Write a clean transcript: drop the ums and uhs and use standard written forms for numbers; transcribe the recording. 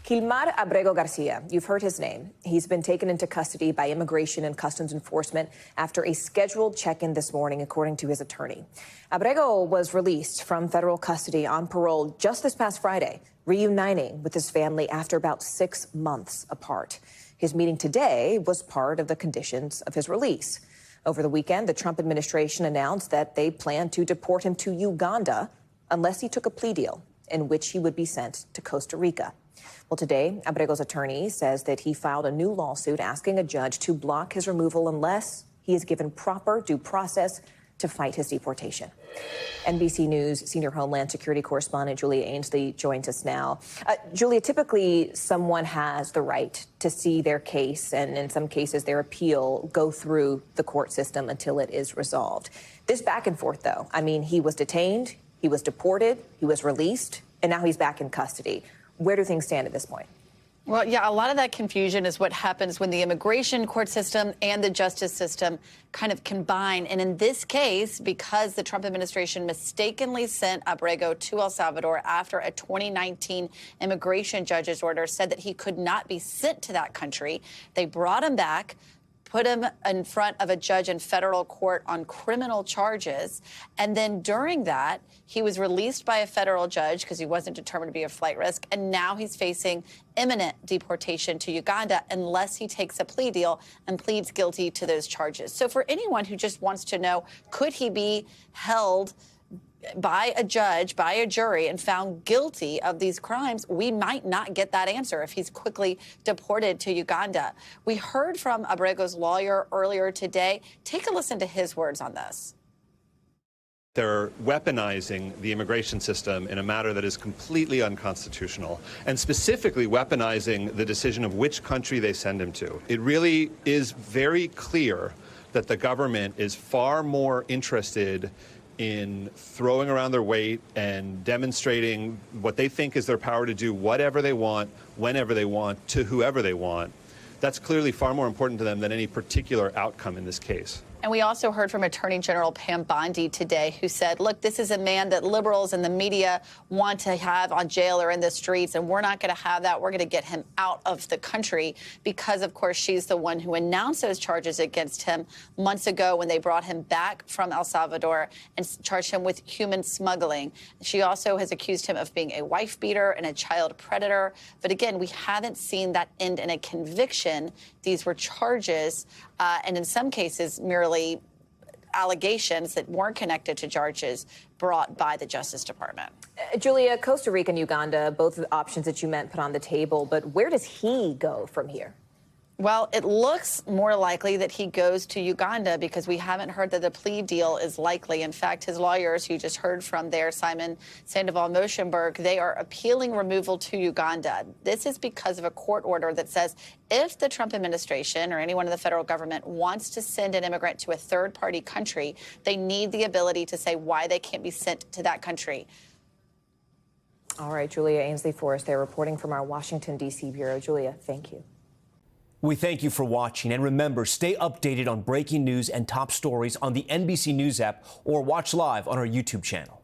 Kilmar Abrego Garcia, you've heard his name. He's been taken into custody by Immigration and Customs Enforcement after a scheduled check-in this morning, according to his attorney. Abrego was released from federal custody on parole just this past Friday, reuniting with his family after about 6 months apart. His meeting today was part of the conditions of his release. Over the weekend, the Trump administration announced that they plan to deport him to Uganda unless he took a plea deal in which he would be sent to Costa Rica. Well, today, Abrego's attorney says that he filed a new lawsuit asking a judge to block his removal unless he is given proper due process to fight his deportation. NBC News senior Homeland Security correspondent Julia Ainsley joins us now. Julia, typically someone has the right to see their case and in some cases their appeal go through the court system until it is resolved. This back and forth, though, I mean, he was detained, he was deported, he was released, and now he's back in custody. Where do things stand at this point? Well, yeah, a lot of that confusion is what happens when the immigration court system and the justice system kind of combine. And in this case, because the Trump administration mistakenly sent Abrego to El Salvador after a 2019 immigration judge's order said that he could not be sent to that country, they brought him back, put him in front of a judge in federal court on criminal charges. And then during that, he was released by a federal judge because he wasn't determined to be a flight risk. And now he's facing imminent deportation to Uganda unless he takes a plea deal and pleads guilty to those charges. So for anyone who just wants to know, could he be held by a judge, by a jury, and found guilty of these crimes, we might not get that answer if he's quickly deported to Uganda. We heard from Abrego's lawyer earlier today. Take a listen to his words on this. They're weaponizing the immigration system in a matter that is completely unconstitutional, and specifically weaponizing the decision of which country they send him to. It really is very clear that the government is far more interested in throwing around their weight and demonstrating what they think is their power to do whatever they want, whenever they want, to whoever they want. That's clearly far more important to them than any particular outcome in this case. And we also heard from Attorney General Pam Bondi today, who said, look, this is a man that liberals and the media want to have on jail or in the streets, and we're not going to have that. We're going to get him out of the country because, of course, she's the one who announced those charges against him months ago when they brought him back from El Salvador and charged him with human smuggling. She also has accused him of being a wife beater and a child predator. But again, we haven't seen that end in a conviction. These were charges, and in some cases, merely allegations that weren't connected to charges brought by the Justice Department. Julia, Costa Rica and Uganda, both of the options that you meant put on the table, but where does he go from here? Well, it looks more likely that he goes to Uganda because we haven't heard that the plea deal is likely. In fact, his lawyers, who you just heard from there, Simon Sandoval-Moshenberg, they are appealing removal to Uganda. This is because of a court order that says if the Trump administration or anyone in the federal government wants to send an immigrant to a third-party country, they need the ability to say why they can't be sent to that country. All right, Julia Ainsley for us there, reporting from our Washington, D.C. bureau. Julia, thank you. We thank you for watching, and remember, stay updated on breaking news and top stories on the NBC News app or watch live on our YouTube channel.